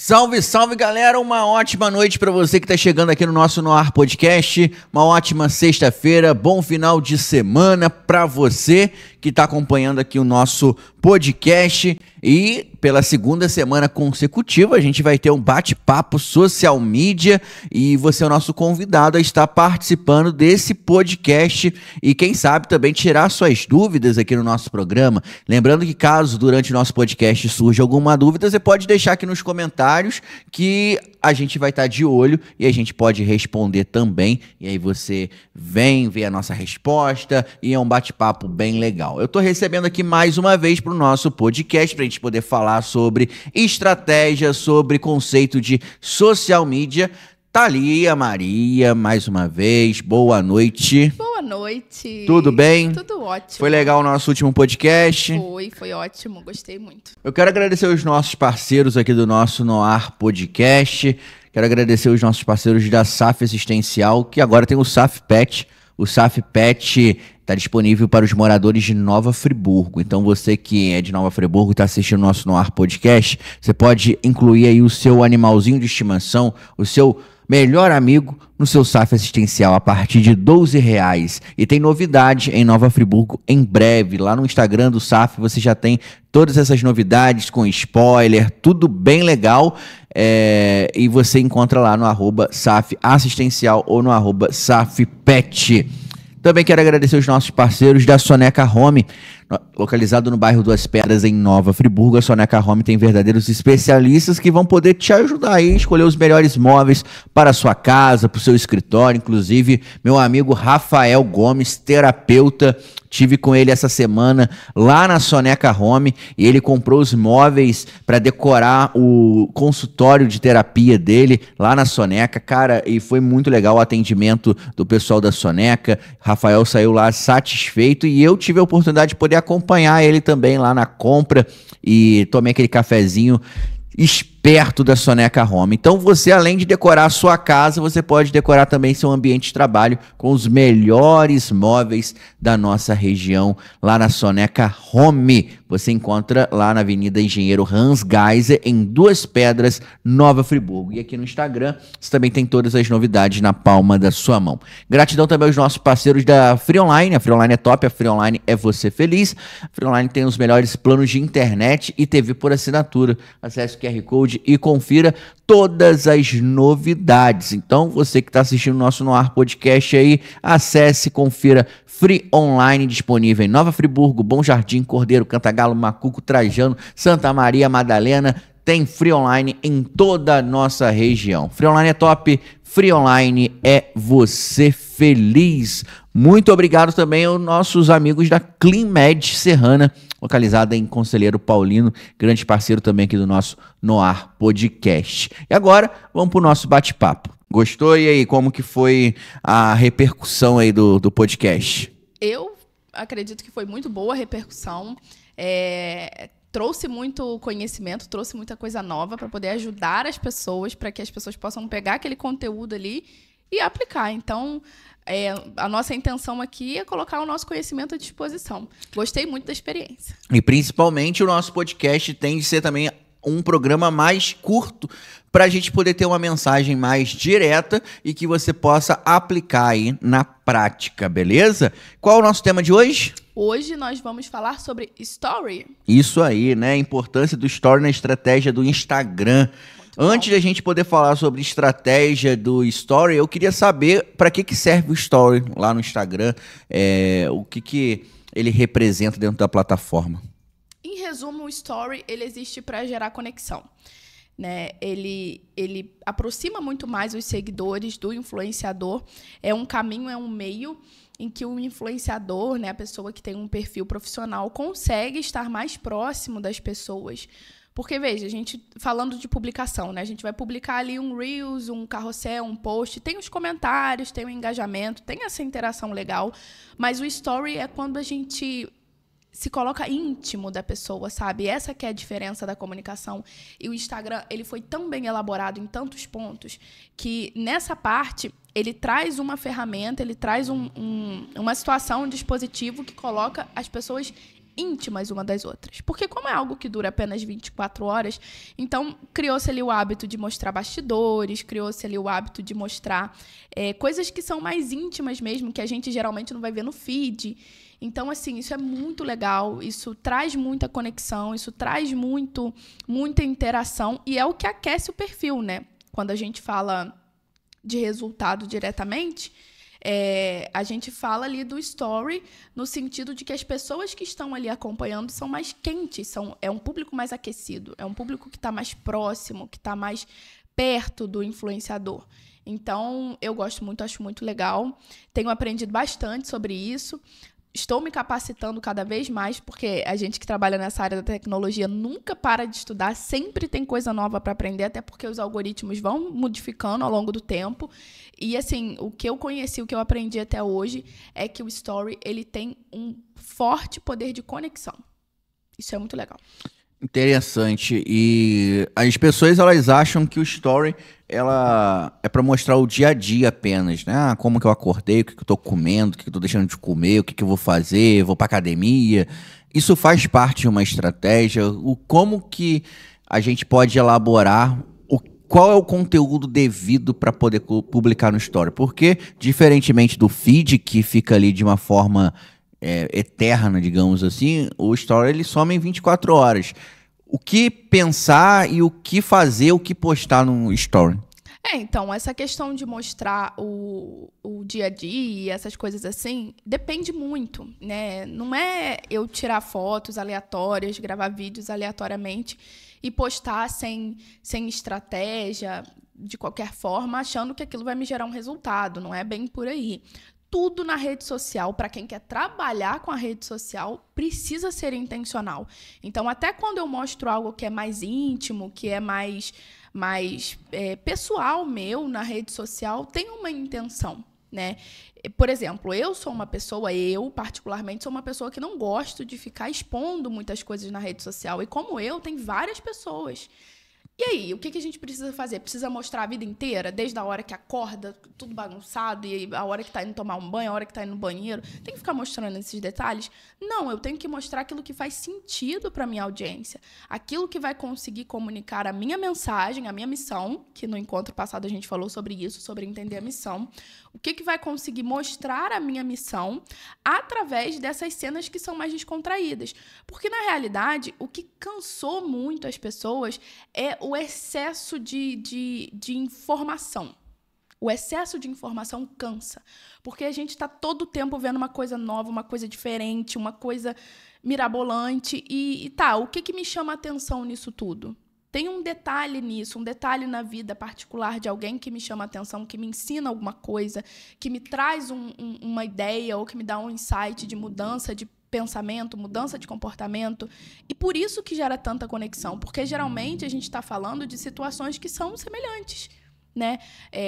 Salve, salve, galera! Uma ótima noite para você que está chegando aqui no nosso No Ar Podcast. Uma ótima sexta-feira, bom final de semana para você que está acompanhando aqui o nosso podcast. E pela segunda semana consecutiva a gente vai ter um bate-papo social media e você é o nosso convidado a estar participando desse podcast e quem sabe também tirar suas dúvidas aqui no nosso programa. Lembrando que caso durante o nosso podcast surja alguma dúvida, você pode deixar aqui nos comentários que a gente vai estar de olho e a gente pode responder também. E aí você vem ver a nossa resposta e é um bate-papo bem legal. Eu estou recebendo aqui mais uma vez para o nosso podcast para a gente poder falar sobre estratégia, sobre conceito de social media. Thalia Maria, mais uma vez, boa noite. Boa noite. Tudo bem? Tudo ótimo. Foi legal o nosso último podcast? Foi ótimo, gostei muito. Eu quero agradecer os nossos parceiros aqui do nosso No Ar Podcast. Quero agradecer os nossos parceiros da SAF Assistencial, que agora tem o SAF Pet. O SAF Pet está disponível para os moradores de Nova Friburgo. Então você que é de Nova Friburgo e está assistindo o nosso No Ar Podcast, você pode incluir aí o seu animalzinho de estimação, o seu melhor amigo no seu SAF assistencial a partir de R$12. E tem novidade em Nova Friburgo em breve. Lá no Instagram do SAF você já tem todas essas novidades com spoiler, tudo bem legal. E você encontra lá no @SAF Assistencial ou no @SAFPet. Também quero agradecer os nossos parceiros da Soneca Home, localizado no bairro Duas Pedras, em Nova Friburgo. A Soneca Home tem verdadeiros especialistas que vão poder te ajudar aí a escolher os melhores móveis para a sua casa, para o seu escritório. Inclusive, meu amigo Rafael Gomes, terapeuta, tive com ele essa semana lá na Soneca Home e ele comprou os móveis para decorar o consultório de terapia dele lá na Soneca, cara, e foi muito legal o atendimento do pessoal da Soneca. Rafael saiu lá satisfeito e eu tive a oportunidade de poder acompanhar ele também lá na compra e tomei aquele cafezinho esperto da Soneca Home. Então você, além de decorar a sua casa, você pode decorar também seu ambiente de trabalho com os melhores móveis da nossa região, lá na Soneca Home. Você encontra lá na Avenida Engenheiro Hans Geiser, em Duas Pedras, Nova Friburgo. E aqui no Instagram, você também tem todas as novidades na palma da sua mão. Gratidão também aos nossos parceiros da Free Online. A Free Online é top, a Free Online é você feliz. A Free Online tem os melhores planos de internet e TV por assinatura. Acesse o QR Code e confira todas as novidades. Então, você que está assistindo o nosso No Ar Podcast aí, acesse, confira Free Online, disponível em Nova Friburgo, Bom Jardim, Cordeiro, Cantagalo, Macuco, Trajano, Santa Maria, Madalena. Tem Free Online em toda a nossa região. Free Online é top, Free Online é você feliz. Muito obrigado também aos nossos amigos da Clean Med Serrana, localizada em Conselheiro Paulino, grande parceiro também aqui do nosso No Ar Podcast. E agora, vamos para o nosso bate-papo. Gostou? E aí, como que foi a repercussão aí do podcast? Eu acredito que foi muito boa a repercussão. Trouxe muito conhecimento, trouxe muita coisa nova para poder ajudar as pessoas, para que as pessoas possam pegar aquele conteúdo ali e aplicar. Então, a nossa intenção aqui é colocar o nosso conhecimento à disposição. Gostei muito da experiência. E principalmente o nosso podcast tem de ser também um programa mais curto para a gente poder ter uma mensagem mais direta e que você possa aplicar aí na prática, beleza? Qual é o nosso tema de hoje? Hoje nós vamos falar sobre Story. Isso aí, né? A importância do Story na estratégia do Instagram. Antes da gente poder falar sobre estratégia do Story, eu queria saber para que serve o Story lá no Instagram, o que ele representa dentro da plataforma. Em resumo, o Story ele existe para gerar conexão, né? Ele aproxima muito mais os seguidores do influenciador. É um caminho, é um meio em que o influenciador, né, a pessoa que tem um perfil profissional, consegue estar mais próximo das pessoas. Porque, veja, a gente falando de publicação, né? A gente vai publicar ali um Reels, um carrossel, um post, tem os comentários, tem o engajamento, tem essa interação legal, mas o Story é quando a gente se coloca íntimo da pessoa, sabe? Essa que é a diferença da comunicação. E o Instagram, ele foi tão bem elaborado em tantos pontos que, nessa parte, ele traz uma ferramenta, ele traz uma situação, um dispositivo que coloca as pessoas íntimas uma das outras. Porque como é algo que dura apenas 24 horas, então criou-se ali o hábito de mostrar bastidores, criou-se ali o hábito de mostrar coisas que são mais íntimas mesmo, que a gente geralmente não vai ver no feed. Então, assim, isso é muito legal, isso traz muita conexão, isso traz muita interação e é o que aquece o perfil, né? Quando a gente fala de resultado diretamente, a gente fala ali do story no sentido de que as pessoas que estão ali acompanhando são mais quentes, é um público mais aquecido, é um público que está mais próximo, que está mais perto do influenciador. Então, eu gosto muito, acho muito legal. Tenho aprendido bastante sobre isso. Estou me capacitando cada vez mais, porque a gente que trabalha nessa área da tecnologia nunca para de estudar, sempre tem coisa nova para aprender, até porque os algoritmos vão modificando ao longo do tempo. E, assim, o que eu conheci, o que eu aprendi até hoje, é que o Story ele tem um forte poder de conexão. Isso é muito legal. Interessante. E as pessoas, elas acham que o story, ela é para mostrar o dia a dia apenas, né? Ah, como que eu acordei, o que que eu tô comendo, o que que eu tô deixando de comer, o que que eu vou fazer, vou pra academia. Isso faz parte de uma estratégia. Como que a gente pode elaborar qual é o conteúdo devido para poder publicar no story? Porque, diferentemente do feed, que fica ali de uma forma eterna, digamos assim, o story ele some em 24 horas. O que pensar e o que fazer, o que postar no story? Então, essa questão de mostrar o dia a dia, essas coisas assim, depende muito, né? Não é eu tirar fotos aleatórias, gravar vídeos aleatoriamente e postar sem estratégia, de qualquer forma, achando que aquilo vai me gerar um resultado. Não é bem por aí. Tudo na rede social, para quem quer trabalhar com a rede social, precisa ser intencional. Então, até quando eu mostro algo que é mais íntimo, que é mais pessoal meu na rede social, tem uma intenção, né? Por exemplo, eu particularmente sou uma pessoa que não gosto de ficar expondo muitas coisas na rede social. E como tem várias pessoas. E aí, o que a gente precisa fazer? Precisa mostrar a vida inteira, desde a hora que acorda, tudo bagunçado, e a hora que está indo tomar um banho, a hora que está indo no banheiro. Tem que ficar mostrando esses detalhes? Não, eu tenho que mostrar aquilo que faz sentido para a minha audiência. Aquilo que vai conseguir comunicar a minha mensagem, a minha missão, que no encontro passado a gente falou sobre isso, sobre entender a missão. O que vai conseguir mostrar a minha missão através dessas cenas que são mais descontraídas. Porque, na realidade, o que cansou muito as pessoas é o excesso de informação. O excesso de informação cansa. Porque a gente está todo o tempo vendo uma coisa nova, uma coisa diferente, uma coisa mirabolante. O que me chama a atenção nisso tudo? Tem um detalhe nisso, um detalhe na vida particular de alguém que me chama a atenção, que me ensina alguma coisa, que me traz uma ideia ou que me dá um insight de mudança de pensamento, mudança de comportamento. E por isso que gera tanta conexão, porque geralmente a gente está falando de situações que são semelhantes, né?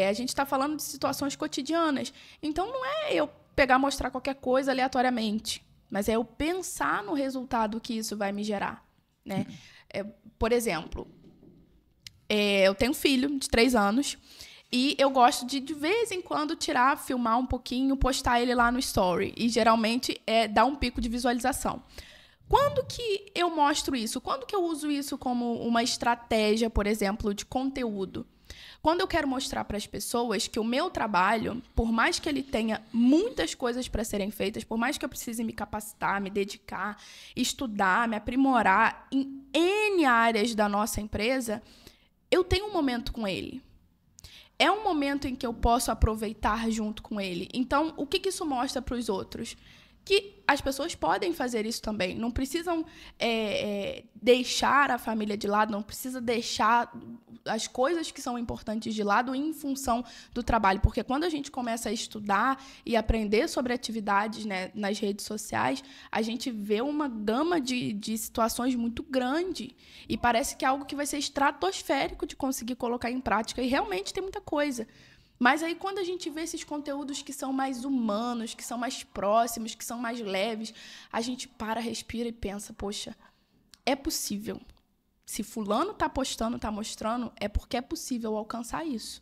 A gente está falando de situações cotidianas. Então não é eu pegar e mostrar qualquer coisa aleatoriamente, mas é eu pensar no resultado que isso vai me gerar, né? Por exemplo, eu tenho um filho de 3 anos e eu gosto de vez em quando, filmar um pouquinho, postar ele lá no story. E, geralmente, dá um pico de visualização. Quando que eu mostro isso? Quando que eu uso isso como uma estratégia, por exemplo, de conteúdo? Quando eu quero mostrar para as pessoas que o meu trabalho, por mais que ele tenha muitas coisas para serem feitas, por mais que eu precise me capacitar, me dedicar, estudar, me aprimorar em N áreas da nossa empresa, eu tenho um momento com ele. É um momento em que eu posso aproveitar junto com ele. Então, o que isso mostra para os outros? Que as pessoas podem fazer isso também. Não precisam deixar a família de lado, não precisa deixar as coisas que são importantes de lado em função do trabalho. Porque quando a gente começa a estudar e aprender sobre atividades, né, nas redes sociais, a gente vê uma gama de situações muito grande. E parece que é algo que vai ser estratosférico de conseguir colocar em prática. E realmente tem muita coisa. Mas aí, quando a gente vê esses conteúdos que são mais humanos, que são mais próximos, que são mais leves, a gente respira e pensa, poxa, é possível. Se fulano está postando, está mostrando, é porque é possível alcançar isso.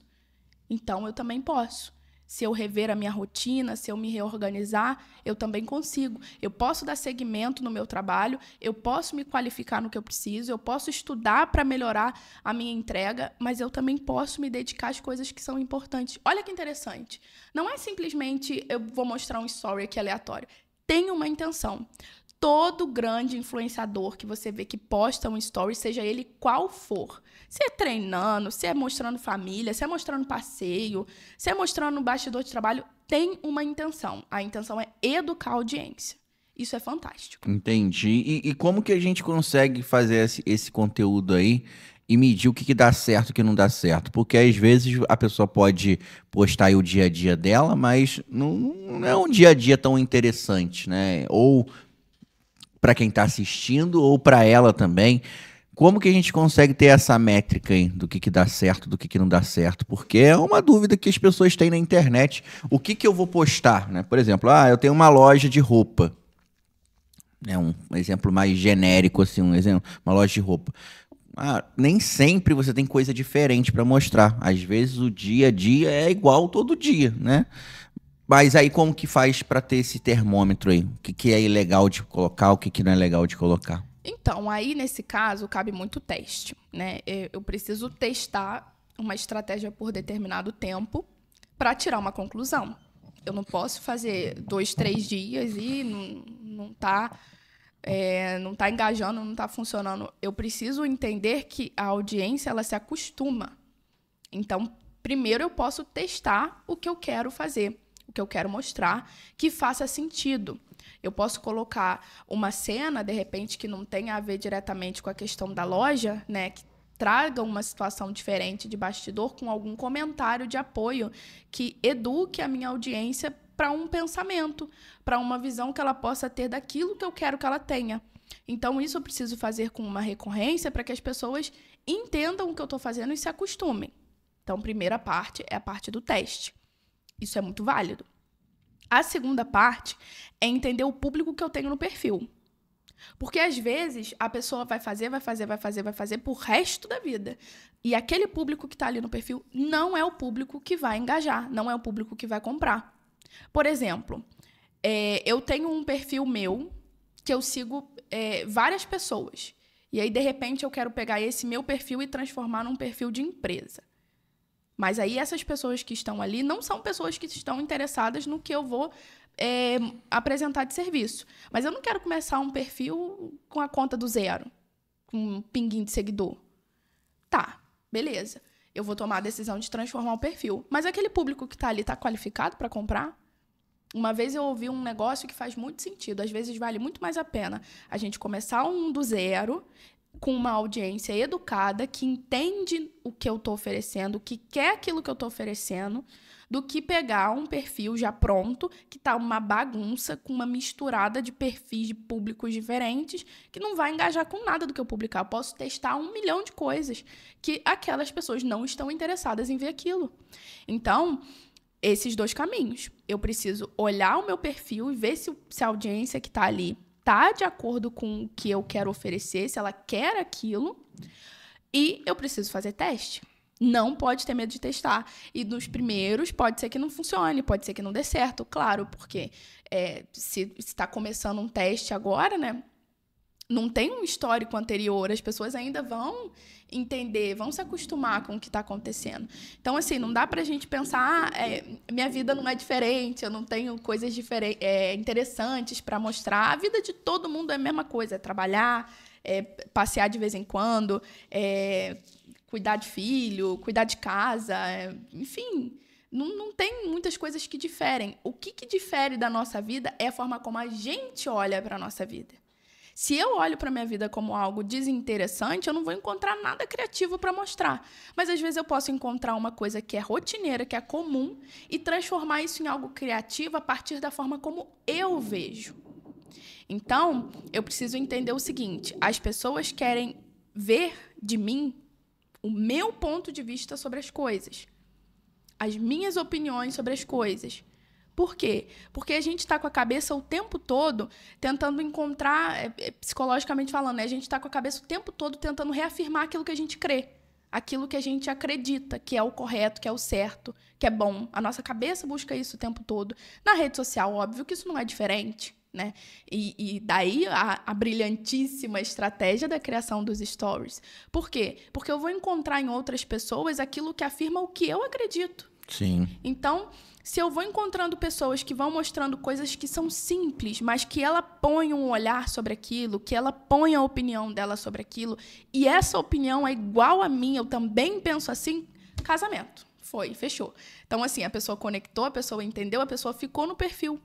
Então, eu também posso. Se eu rever a minha rotina, se eu me reorganizar, eu também consigo. Eu posso dar seguimento no meu trabalho, eu posso me qualificar no que eu preciso, eu posso estudar para melhorar a minha entrega, mas eu também posso me dedicar às coisas que são importantes. Olha que interessante. Não é simplesmente eu vou mostrar um story aqui aleatório. Tem uma intenção. Todo grande influenciador que você vê que posta um story, seja ele qual for, se é treinando, se é mostrando família, se é mostrando passeio, se é mostrando bastidor de trabalho, tem uma intenção. A intenção é educar a audiência. Isso é fantástico. Entendi. E como que a gente consegue fazer esse conteúdo aí e medir o que dá certo e o que não dá certo? Porque às vezes a pessoa pode postar aí o dia a dia dela, mas não é um dia a dia tão interessante, né? Ou para quem está assistindo ou para ela também. Como que a gente consegue ter essa métrica aí do que dá certo, do que não dá certo? Porque é uma dúvida que as pessoas têm na internet. O que eu vou postar, né? Por exemplo, eu tenho uma loja de roupa. É um exemplo mais genérico, assim, uma loja de roupa. Nem sempre você tem coisa diferente para mostrar. Às vezes o dia a dia é igual todo dia, né? Mas aí como que faz para ter esse termômetro aí? O que é legal de colocar, o que não é legal de colocar? Então, aí nesse caso, cabe muito teste, né? Eu preciso testar uma estratégia por determinado tempo para tirar uma conclusão. Eu não posso fazer 2, 3 dias e não tá engajando, não está funcionando. Eu preciso entender que a audiência ela se acostuma. Então, primeiro eu posso testar o que eu quero fazer, o que eu quero mostrar, que faça sentido. Eu posso colocar uma cena, de repente, que não tenha a ver diretamente com a questão da loja, né, que traga uma situação diferente de bastidor com algum comentário de apoio que eduque a minha audiência para um pensamento, para uma visão que ela possa ter daquilo que eu quero que ela tenha. Então, isso eu preciso fazer com uma recorrência para que as pessoas entendam o que eu estou fazendo e se acostumem. Então, a primeira parte é a parte do teste. Isso é muito válido. A segunda parte é entender o público que eu tenho no perfil. Porque, às vezes, a pessoa vai fazer pro resto da vida. E aquele público que está ali no perfil não é o público que vai engajar, não é o público que vai comprar. Por exemplo, eu tenho um perfil meu que eu sigo várias pessoas. E aí, de repente, eu quero pegar esse meu perfil e transformar num perfil de empresa. Mas aí essas pessoas que estão ali não são pessoas que estão interessadas no que eu vou apresentar de serviço. Mas eu não quero começar um perfil com a conta do zero, com um pinguinho de seguidor. Tá, beleza. Eu vou tomar a decisão de transformar o perfil. Mas aquele público que está ali está qualificado para comprar? Uma vez eu ouvi um negócio que faz muito sentido. Às vezes vale muito mais a pena a gente começar do zero, com uma audiência educada, que entende o que eu estou oferecendo, que quer aquilo que eu estou oferecendo, do que pegar um perfil já pronto, que está uma bagunça, com uma misturada de perfis de públicos diferentes, que não vai engajar com nada do que eu publicar. Eu posso testar 1 milhão de coisas que aquelas pessoas não estão interessadas em ver aquilo. Então, esses 2 caminhos. Eu preciso olhar o meu perfil e ver se a audiência que está ali está de acordo com o que eu quero oferecer, se ela quer aquilo, e eu preciso fazer teste. Não pode ter medo de testar. E nos primeiros pode ser que não funcione, pode ser que não dê certo, claro, porque se está começando um teste agora, né, não tem um histórico anterior, as pessoas ainda vão entender, vão se acostumar com o que está acontecendo. Então, assim, não dá para a gente pensar, minha vida não é diferente, eu não tenho coisas interessantes para mostrar. A vida de todo mundo é a mesma coisa, é trabalhar, passear de vez em quando, cuidar de filho, cuidar de casa, enfim, não tem muitas coisas que diferem. O que difere da nossa vida é a forma como a gente olha para a nossa vida. Se eu olho para a minha vida como algo desinteressante, eu não vou encontrar nada criativo para mostrar. Mas, às vezes, eu posso encontrar uma coisa que é rotineira, que é comum, e transformar isso em algo criativo a partir da forma como eu vejo. Então, eu preciso entender o seguinte: as pessoas querem ver de mim o meu ponto de vista sobre as coisas, as minhas opiniões sobre as coisas. Por quê? Porque a gente está com a cabeça o tempo todo tentando encontrar, psicologicamente falando, né? A gente está com a cabeça o tempo todo tentando reafirmar aquilo que a gente crê. aquilo que a gente acredita que é o correto, que é o certo, que é bom. A nossa cabeça busca isso o tempo todo. Na rede social, óbvio que isso não é diferente, né? E daí a brilhantíssima estratégia da criação dos stories. Por quê? Porque eu vou encontrar em outras pessoas aquilo que afirma o que eu acredito. Sim. Então, se eu vou encontrando pessoas que vão mostrando coisas que são simples, mas que ela põe um olhar sobre aquilo, que ela põe a opinião dela sobre aquilo, e essa opinião é igual a minha, eu também penso assim, casamento. Foi, fechou. Então, assim, a pessoa conectou, a pessoa entendeu, a pessoa ficou no perfil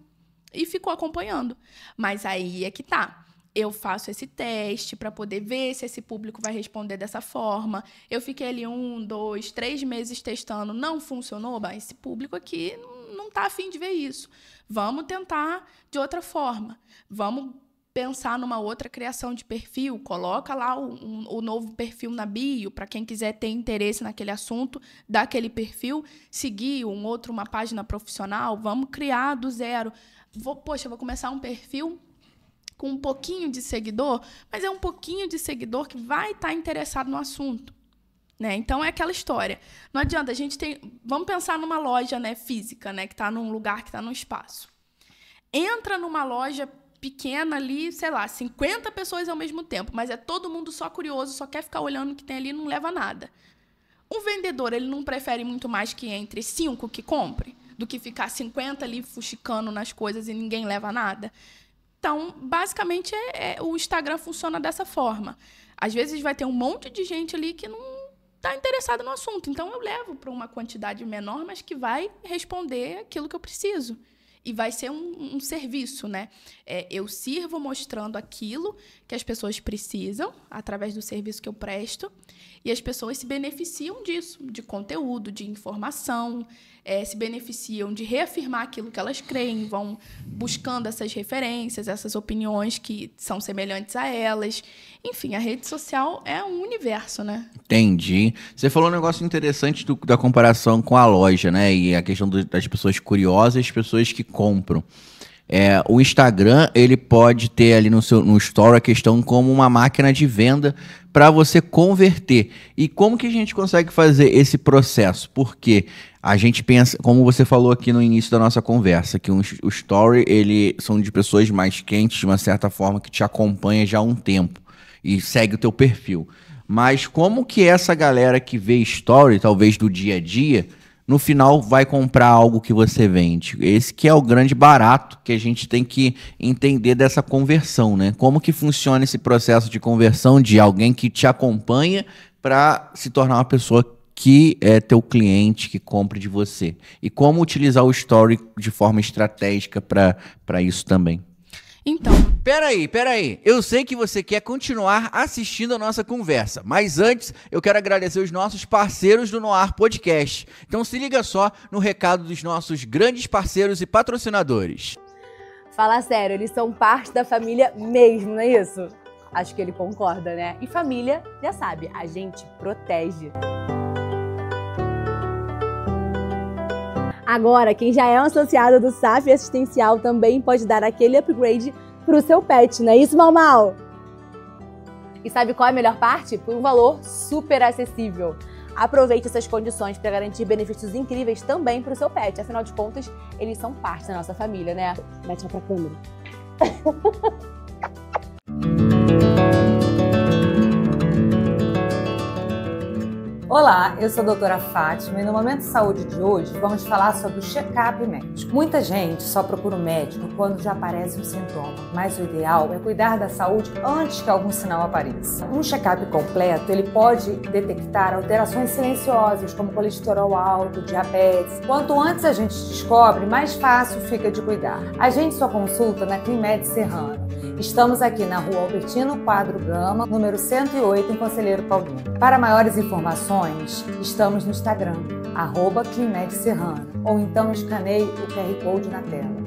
e ficou acompanhando. Mas aí é que tá. Eu faço esse teste para poder ver se esse público vai responder dessa forma. Eu fiquei ali 1, 2, 3 meses testando, não funcionou, mas esse público aqui não está afim de ver isso. Vamos tentar de outra forma. Vamos pensar numa outra criação de perfil. Coloca lá o novo perfil na bio, para quem quiser ter interesse naquele assunto, daquele perfil, seguir uma página profissional. Vamos criar do zero. Vou começar um perfil com um pouquinho de seguidor, mas é um pouquinho de seguidor que vai estar interessado no assunto, né? Então, é aquela história. Não adianta, vamos pensar numa loja, né, física, né, que está num lugar, que está num espaço. Entra numa loja pequena ali, sei lá, 50 pessoas ao mesmo tempo, mas é todo mundo só curioso, só quer ficar olhando o que tem ali e não leva nada. O vendedor, ele não prefere muito mais que entre 5 que compre, do que ficar 50 ali fuxicando nas coisas e ninguém leva nada? Então, basicamente, o Instagram funciona dessa forma. Às vezes vai ter um monte de gente ali que não está interessada no assunto. Então, eu levo para uma quantidade menor, mas que vai responder aquilo que eu preciso. E vai ser um serviço, né? Eu sirvo mostrando aquilo que as pessoas precisam, através do serviço que eu presto, e as pessoas se beneficiam disso, de conteúdo, de informação, se beneficiam de reafirmar aquilo que elas creem, vão buscando essas referências, essas opiniões que são semelhantes a elas. Enfim, a rede social é um universo, né? Entendi. Você falou um negócio interessante da comparação com a loja, né? E a questão das pessoas curiosas e as pessoas que compram. O Instagram, ele pode ter ali no story a questão como uma máquina de venda para você converter. E como que a gente consegue fazer esse processo? Porque a gente pensa, como você falou aqui no início da nossa conversa, que o story, ele são de pessoas mais quentes, de uma certa forma, que te acompanha já há um tempo e segue o teu perfil. Mas como que essa galera que vê story, talvez do dia a dia, no final vai comprar algo que você vende? Esse que é o grande barato que a gente tem que entender dessa conversão, né? Como que funciona esse processo de conversão de alguém que te acompanha para se tornar uma pessoa que é teu cliente, que compre de você? E como utilizar o story de forma estratégica para isso também? Então, Peraí. Eu sei que você quer continuar assistindo a nossa conversa, mas antes eu quero agradecer os nossos parceiros do Noar Podcast. Então se liga só no recado dos nossos grandes parceiros e patrocinadores. Fala sério, eles são parte da família mesmo, não é isso? Acho que ele concorda, né? E família, já sabe, a gente protege. Agora, quem já é um associado do SAF Assistencial também pode dar aquele upgrade para o seu pet, não é isso, Mal? E sabe qual é a melhor parte? Por um valor super acessível. Aproveite essas condições para garantir benefícios incríveis também para o seu pet. Afinal de contas, eles são parte da nossa família, né? Mete lá pra câmera. Olá, eu sou a doutora Fátima e no Momento de Saúde de hoje vamos falar sobre o check-up médico. Muita gente só procura o médico quando já aparece um sintoma, mas o ideal é cuidar da saúde antes que algum sinal apareça. Um check-up completo, ele pode detectar alterações silenciosas como colesterol alto, diabetes. Quanto antes a gente descobre, mais fácil fica de cuidar. Agende sua consulta na Climed Serrano. Estamos aqui na Rua Albertino Quadro Gama, número 108, em Conselheiro Paulino. Para maiores informações, estamos no Instagram, @Climed Serrano, ou então escaneie o QR Code na tela.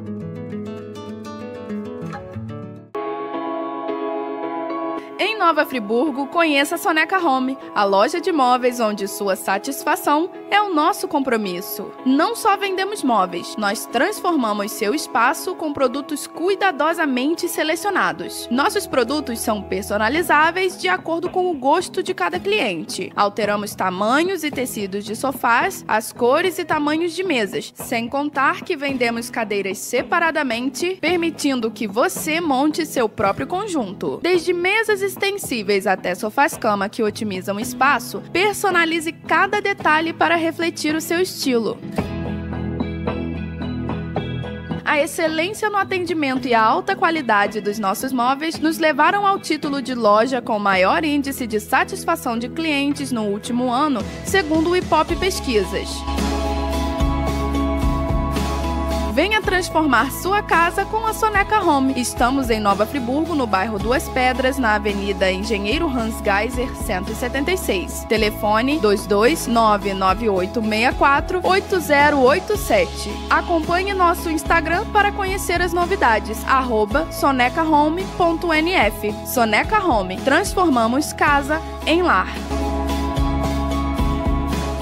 em Nova Friburgo, conheça a Soneca Home, a loja de móveis onde sua satisfação é o nosso compromisso. Não só vendemos móveis, nós transformamos seu espaço com produtos cuidadosamente selecionados. Nossos produtos são personalizáveis de acordo com o gosto de cada cliente. Alteramos tamanhos e tecidos de sofás, as cores e tamanhos de mesas, sem contar que vendemos cadeiras separadamente, permitindo que você monte seu próprio conjunto. Desde mesas extensíveis até sofás-cama que otimizam espaço, personalize cada detalhe para refletir o seu estilo. A excelência no atendimento e a alta qualidade dos nossos móveis nos levaram ao título de loja com maior índice de satisfação de clientes no último ano, segundo o Ipope Pesquisas. Venha transformar sua casa com a Soneca Home. Estamos em Nova Friburgo, no bairro Duas Pedras, na Avenida Engenheiro Hans Geiser, 176. Telefone 22998648087. Acompanhe nosso Instagram para conhecer as novidades, @sonecahome.nf. Soneca Home. Transformamos casa em lar.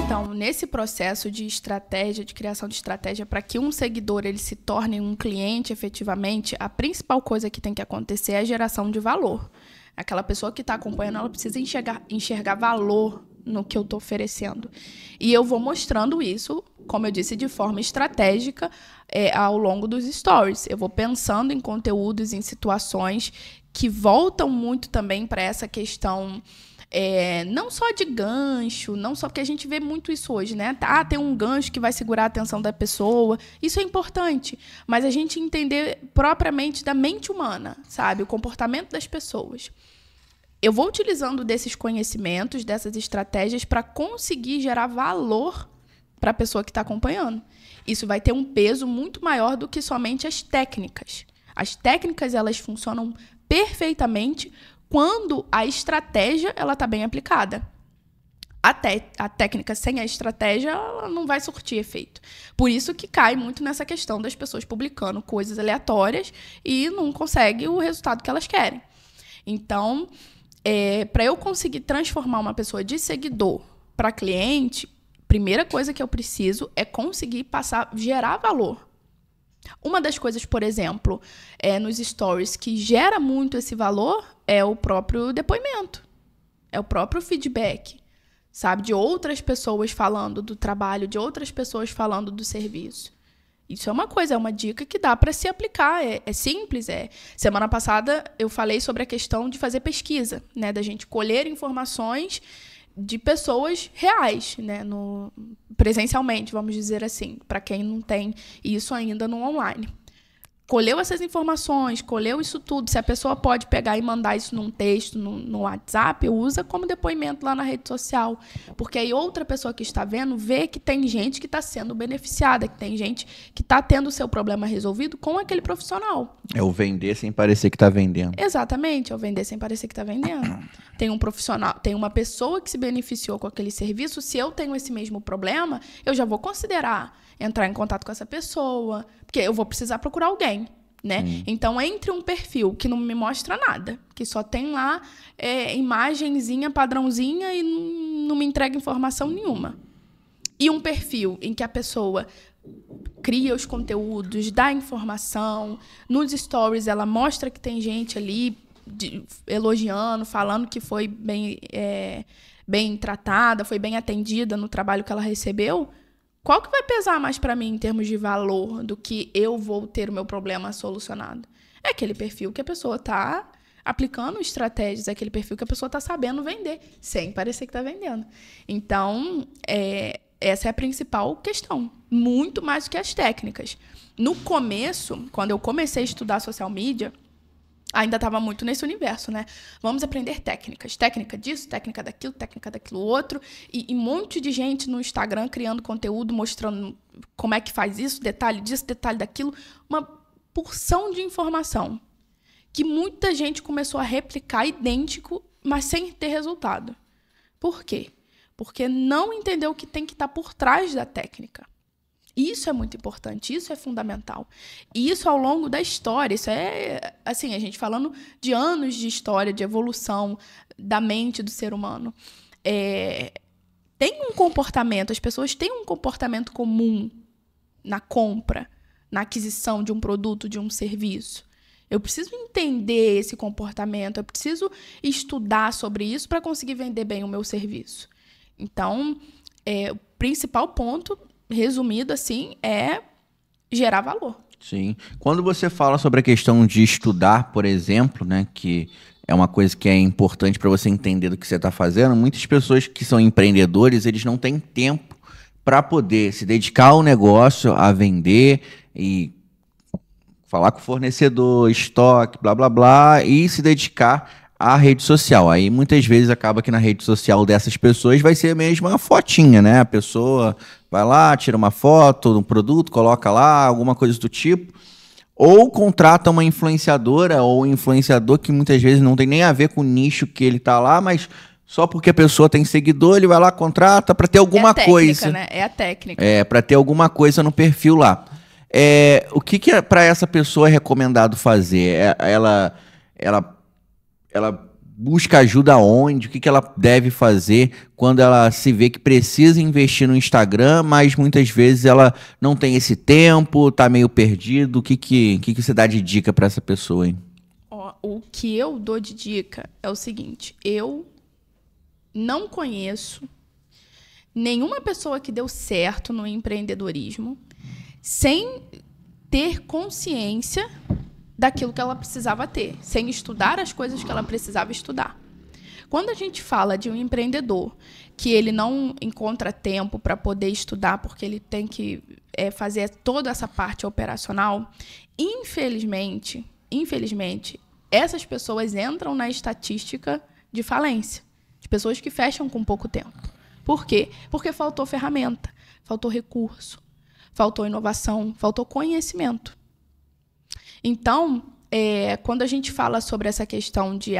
Então, nesse processo de estratégia, de criação de estratégia, para que um seguidor ele se torne um cliente efetivamente, a principal coisa que tem que acontecer é a geração de valor. Aquela pessoa que está acompanhando, ela precisa enxergar valor no que eu estou oferecendo. E eu vou mostrando isso, como eu disse, de forma estratégica ao longo dos stories. Eu vou pensando em conteúdos, em situações que voltam muito também para essa questão... não só de gancho, não só porque a gente vê muito isso hoje, né? Tem um gancho que vai segurar a atenção da pessoa. Isso é importante, mas a gente entender propriamente da mente humana, sabe? O comportamento das pessoas. Eu vou utilizando desses conhecimentos, dessas estratégias para conseguir gerar valor para a pessoa que está acompanhando. Isso vai ter um peso muito maior do que somente as técnicas. As técnicas, elas funcionam perfeitamente quando a estratégia está bem aplicada. A técnica sem a estratégia ela não vai surtir efeito. Por isso que cai muito nessa questão das pessoas publicando coisas aleatórias e não conseguem o resultado que elas querem. Então, para eu conseguir transformar uma pessoa de seguidor para cliente, primeira coisa que eu preciso é conseguir gerar valor. Uma das coisas, por exemplo, nos stories que gera muito esse valor é o próprio depoimento, é o próprio feedback, sabe? De outras pessoas falando do trabalho, de outras pessoas falando do serviço. Isso é uma coisa, é uma dica que dá para se aplicar, é simples. Semana passada eu falei sobre a questão de fazer pesquisa, né? Da gente colher informações de pessoas reais, né? Presencialmente, vamos dizer assim, para quem não tem isso ainda no online. Colheu essas informações, colheu isso tudo. Se a pessoa pode pegar e mandar isso num texto, no WhatsApp, usa como depoimento lá na rede social. Porque aí outra pessoa que está vendo vê que tem gente que está sendo beneficiada, que tem gente que está tendo o seu problema resolvido com aquele profissional. É o vender sem parecer que está vendendo. Exatamente, é o vender sem parecer que está vendendo. Tem um profissional, tem uma pessoa que se beneficiou com aquele serviço. Se eu tenho esse mesmo problema, eu já vou considerar entrar em contato com essa pessoa, porque eu vou precisar procurar alguém, né? Então, entre um perfil que não me mostra nada, que só tem lá imagenzinha, padrãozinha e não me entrega informação nenhuma, e um perfil em que a pessoa cria os conteúdos, dá informação, nos stories ela mostra que tem gente ali elogiando, falando que foi bem tratada, foi bem atendida no trabalho que ela recebeu. Qual que vai pesar mais para mim em termos de valor do que eu vou ter o meu problema solucionado? É aquele perfil que a pessoa está aplicando estratégias, é aquele perfil que a pessoa está sabendo vender, sem parecer que está vendendo. Então, essa é a principal questão, muito mais do que as técnicas. No começo, quando eu comecei a estudar social media, ainda estava muito nesse universo, né? Vamos aprender técnicas. Técnica disso, técnica daquilo outro. E um monte de gente no Instagram criando conteúdo, mostrando como é que faz isso, detalhe disso, detalhe daquilo. Uma porção de informação que muita gente começou a replicar idêntico, mas sem ter resultado. Por quê? Porque não entendeu o que tem que estar por trás da técnica. Isso é muito importante, isso é fundamental. E isso ao longo da história, isso é, assim, a gente falando de anos de história, de evolução da mente do ser humano. Tem um comportamento, as pessoas têm um comportamento comum na compra, na aquisição de um produto, de um serviço. Eu preciso entender esse comportamento, eu preciso estudar sobre isso para conseguir vender bem o meu serviço. Então, o principal ponto, resumido assim, é gerar valor. Sim. Quando você fala sobre a questão de estudar, por exemplo, né, que é uma coisa que é importante para você entender do que você está fazendo, muitas pessoas que são empreendedores, eles não têm tempo para poder se dedicar ao negócio, a vender e falar com o fornecedor, estoque, blá, blá, blá, e se dedicar à rede social. Aí muitas vezes acaba que na rede social dessas pessoas vai ser mesmo uma fotinha, né? A pessoa vai lá, tira uma foto do produto, coloca lá, alguma coisa do tipo. Ou contrata uma influenciadora ou um influenciador que muitas vezes não tem nem a ver com o nicho que ele tá lá, mas só porque a pessoa tem seguidor, ele vai lá, contrata para ter alguma coisa. Né? É a técnica. Para ter alguma coisa no perfil lá. O que para essa pessoa é recomendado fazer? Ela busca ajuda onde? O que ela deve fazer quando ela se vê que precisa investir no Instagram, mas muitas vezes ela não tem esse tempo, tá meio perdido? O que você dá de dica para essa pessoa, hein? O que eu dou de dica é o seguinte: eu não conheço nenhuma pessoa que deu certo no empreendedorismo sem ter consciência daquilo que ela precisava ter, sem estudar as coisas que ela precisava estudar. Quando a gente fala de um empreendedor que ele não encontra tempo para poder estudar porque ele tem que fazer toda essa parte operacional, infelizmente, essas pessoas entram na estatística de falência, de pessoas que fecham com pouco tempo. Por quê? Porque faltou ferramenta, faltou recurso, faltou inovação, faltou conhecimento. Então, quando a gente fala sobre essa questão de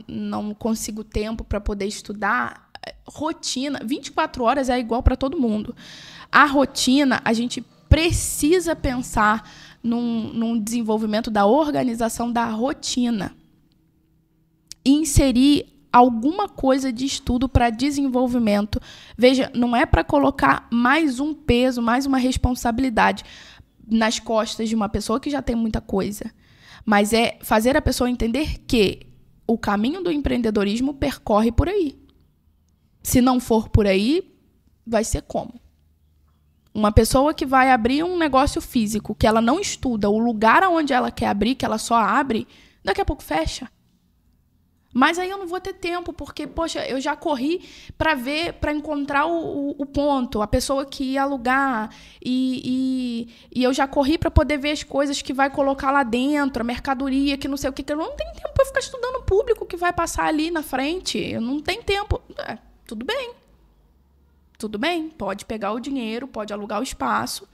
não consigo tempo para poder estudar, rotina, 24 horas é igual para todo mundo. A rotina, a gente precisa pensar num desenvolvimento da organização da rotina. E inserir alguma coisa de estudo para desenvolvimento. Veja, não é para colocar mais um peso, mais uma responsabilidade nas costas de uma pessoa que já tem muita coisa, mas é fazer a pessoa entender que o caminho do empreendedorismo percorre por aí. Se não for por aí, vai ser como? Uma pessoa que vai abrir um negócio físico, que ela não estuda o lugar onde ela quer abrir, que ela só abre, daqui a pouco fecha. Mas aí eu não vou ter tempo, porque, poxa, eu já corri para encontrar o ponto, a pessoa que ia alugar, e eu já corri para poder ver as coisas que vai colocar lá dentro, a mercadoria, que não sei o que. Eu não tenho tempo para ficar estudando o público que vai passar ali na frente. Eu não tenho tempo. Tudo bem. Tudo bem. Pode pegar o dinheiro, pode alugar o espaço,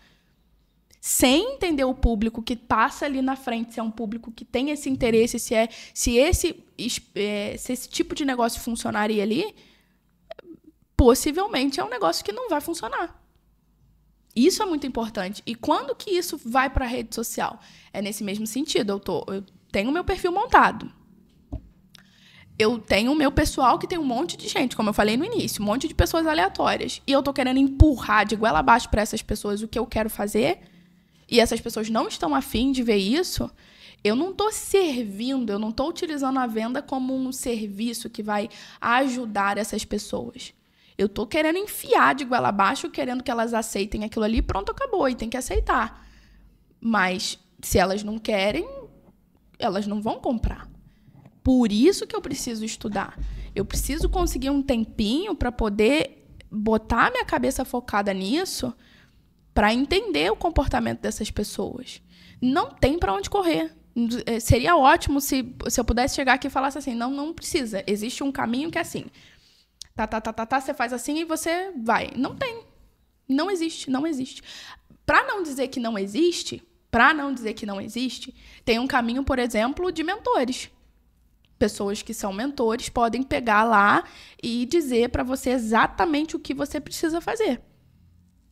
sem entender o público que passa ali na frente, se é um público que tem esse interesse, se esse tipo de negócio funcionaria ali, possivelmente é um negócio que não vai funcionar. Isso é muito importante. E quando que isso vai para a rede social? É nesse mesmo sentido. Eu tenho o meu perfil montado. Eu tenho o meu pessoal que tem um monte de gente, como eu falei no início, um monte de pessoas aleatórias. E eu estou querendo empurrar de goela abaixo para essas pessoas o que eu quero fazer, e essas pessoas não estão afim de ver isso. Eu não estou servindo, eu não estou utilizando a venda como um serviço que vai ajudar essas pessoas. Eu estou querendo enfiar de goela abaixo, querendo que elas aceitem aquilo ali, pronto, acabou, e tem que aceitar. Mas, se elas não querem, elas não vão comprar. Por isso que eu preciso estudar. Eu preciso conseguir um tempinho para poder botar minha cabeça focada nisso, para entender o comportamento dessas pessoas. Não tem para onde correr. Seria ótimo se eu pudesse chegar aqui e falasse assim, não precisa. Existe um caminho que é assim. Você faz assim e você vai. Não tem. Não existe. Para não dizer que não existe, tem um caminho, por exemplo, de mentores. Pessoas que são mentores podem pegar lá e dizer para você exatamente o que você precisa fazer.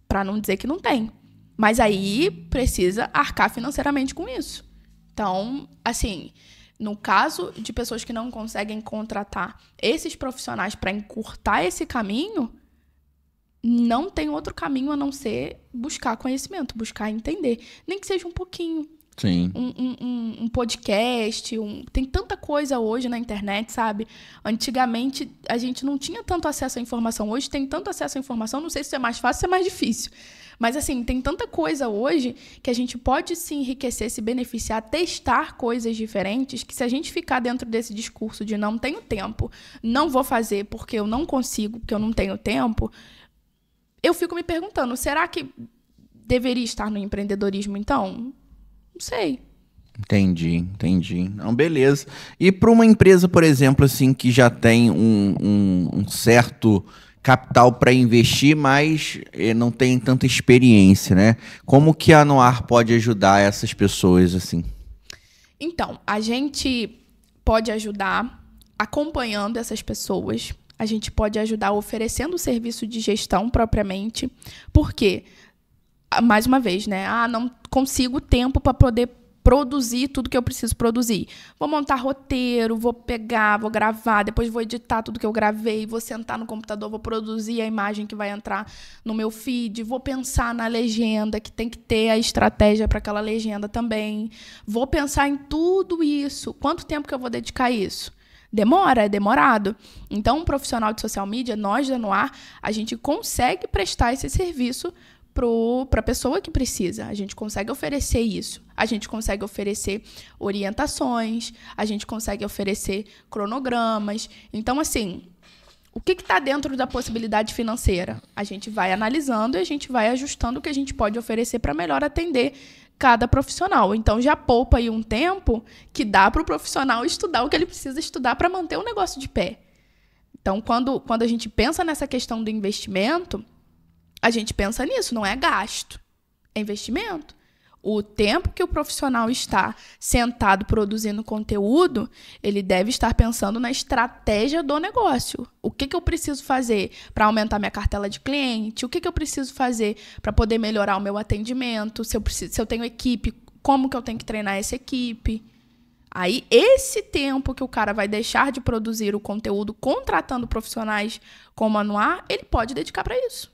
Para não dizer que não tem. Mas aí precisa arcar financeiramente com isso. Então, assim, no caso de pessoas que não conseguem contratar esses profissionais para encurtar esse caminho, não tem outro caminho a não ser buscar conhecimento, buscar entender. Nem que seja um pouquinho. Sim. Um podcast, tem tanta coisa hoje na internet, sabe? Antigamente, a gente não tinha tanto acesso à informação. Hoje tem tanto acesso à informação, não sei se é mais fácil ou se é mais difícil. Mas, assim, tem tanta coisa hoje que a gente pode se enriquecer, se beneficiar, testar coisas diferentes, que se a gente ficar dentro desse discurso de não tenho tempo, não vou fazer porque eu não consigo, porque eu não tenho tempo, eu fico me perguntando, será que deveria estar no empreendedorismo, então? Não sei. Entendi. Não, beleza. E para uma empresa, por exemplo, assim, que já tem um certo capital para investir, mas não tem tanta experiência, né? Como que a Noar pode ajudar essas pessoas, assim? Então, a gente pode ajudar acompanhando essas pessoas. A gente pode ajudar oferecendo o serviço de gestão propriamente. Por quê? Mais uma vez, né? Não consigo tempo para poder produzir tudo que eu preciso produzir. Vou montar roteiro, vou pegar, vou gravar, depois vou editar tudo que eu gravei, vou sentar no computador, vou produzir a imagem que vai entrar no meu feed, vou pensar na legenda, que tem que ter a estratégia para aquela legenda também. Vou pensar em tudo isso. Quanto tempo que eu vou dedicar a isso? Demora, é demorado. Então, um profissional de social media, nós da Noar, a gente consegue prestar esse serviço para a pessoa que precisa. A gente consegue oferecer isso. A gente consegue oferecer orientações, a gente consegue oferecer cronogramas. Então, assim, o que está dentro da possibilidade financeira? A gente vai analisando e a gente vai ajustando o que a gente pode oferecer para melhor atender cada profissional. Então, já poupa aí um tempo que dá para o profissional estudar o que ele precisa estudar para manter o negócio de pé. Então, quando a gente pensa nessa questão do investimento, a gente pensa nisso, não é gasto, é investimento. O tempo que o profissional está sentado produzindo conteúdo, ele deve estar pensando na estratégia do negócio. O que eu preciso fazer para aumentar minha cartela de cliente? O que eu preciso fazer para poder melhorar o meu atendimento? Se eu tenho equipe, como que eu tenho que treinar essa equipe? Aí, esse tempo que o cara vai deixar de produzir o conteúdo contratando profissionais como a Noar, ele pode dedicar para isso,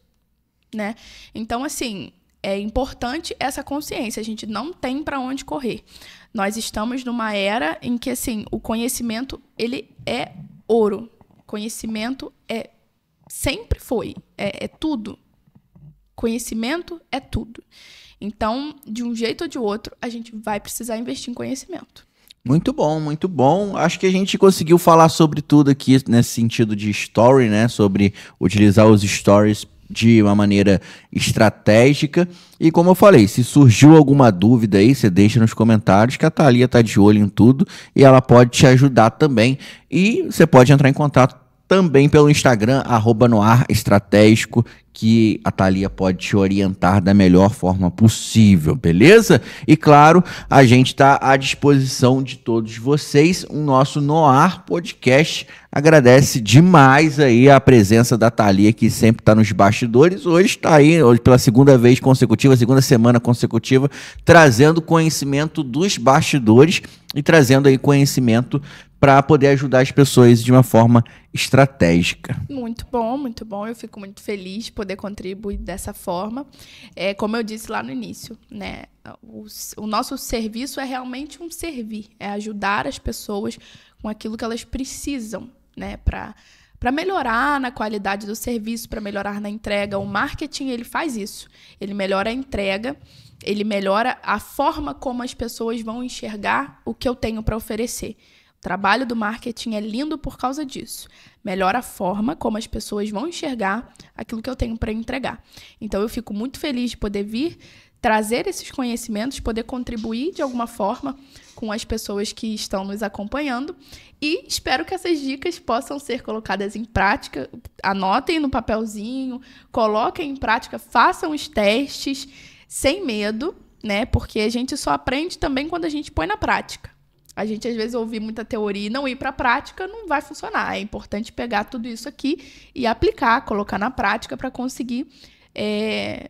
né? Então, assim, é importante essa consciência. A gente não tem para onde correr. Nós estamos numa era em que, assim, o conhecimento, ele é ouro. Conhecimento sempre foi. É tudo. Conhecimento é tudo. Então, de um jeito ou de outro, a gente vai precisar investir em conhecimento. Muito bom, muito bom. Acho que a gente conseguiu falar sobre tudo aqui nesse sentido de story, né? Sobre utilizar os stories de uma maneira estratégica. E como eu falei, se surgiu alguma dúvida aí, você deixa nos comentários que a Thalia tá de olho em tudo e ela pode te ajudar também. E você pode entrar em contato também pelo Instagram, @noarestratégico, que a Thalia pode te orientar da melhor forma possível, beleza? E claro, a gente está à disposição de todos vocês. O nosso Noar Podcast agradece demais aí a presença da Thalia, que sempre está nos bastidores. Hoje está aí, hoje pela segunda vez consecutiva, segunda semana consecutiva, trazendo conhecimento dos bastidores e trazendo aí conhecimento para poder ajudar as pessoas de uma forma estratégica. Muito bom. Eu fico muito feliz de poder contribuir dessa forma. Como eu disse lá no início, né? O nosso serviço é realmente um servir, é ajudar as pessoas com aquilo que elas precisam, né? Para melhorar na qualidade do serviço, para melhorar na entrega. O marketing, ele faz isso. Ele melhora a entrega, ele melhora a forma como as pessoas vão enxergar o que eu tenho para oferecer. O trabalho do marketing é lindo por causa disso. Melhora a forma como as pessoas vão enxergar aquilo que eu tenho para entregar. Então, eu fico muito feliz de poder vir trazer esses conhecimentos, poder contribuir de alguma forma com as pessoas que estão nos acompanhando e espero que essas dicas possam ser colocadas em prática. Anotem no papelzinho, coloquem em prática, façam os testes sem medo, né? Porque a gente só aprende também quando a gente põe na prática. A gente, às vezes, ouvir muita teoria e não ir para a prática não vai funcionar. É importante pegar tudo isso aqui e aplicar, colocar na prática para conseguir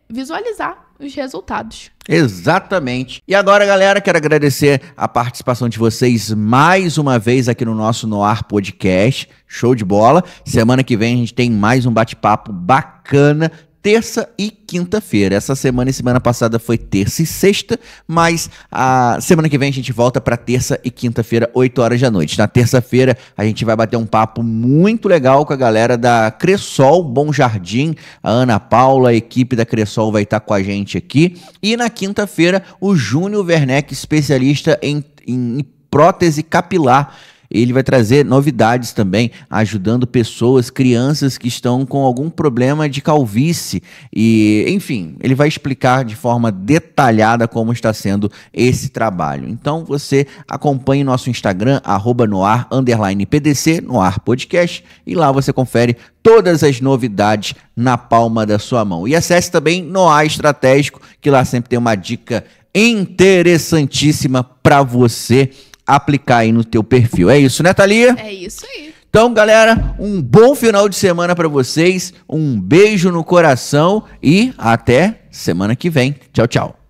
visualizar os resultados. Exatamente. E agora, galera, quero agradecer a participação de vocês mais uma vez aqui no nosso Noar Podcast. Show de bola. Semana que vem a gente tem mais um bate-papo bacana. Terça e quinta-feira. Essa semana e semana passada foi terça e sexta, mas a semana que vem a gente volta para terça e quinta-feira, 8 horas da noite. Na terça-feira a gente vai bater um papo muito legal com a galera da Cressol Bom Jardim, a Ana Paula, a equipe da Cressol vai estar com a gente aqui. E na quinta-feira o Júnior Werneck, especialista em prótese capilar. Ele vai trazer novidades também, ajudando pessoas, crianças que estão com algum problema de calvície. E, enfim, ele vai explicar de forma detalhada como está sendo esse trabalho. Então, você acompanhe nosso Instagram, @noar_PDC, Noar Podcast, e lá você confere todas as novidades na palma da sua mão. E acesse também Noar Estratégico, que lá sempre tem uma dica interessantíssima para você aplicar aí no teu perfil. É isso, né, Thalia? É isso aí. Então, galera, um bom final de semana para vocês, um beijo no coração e até semana que vem. Tchau, tchau.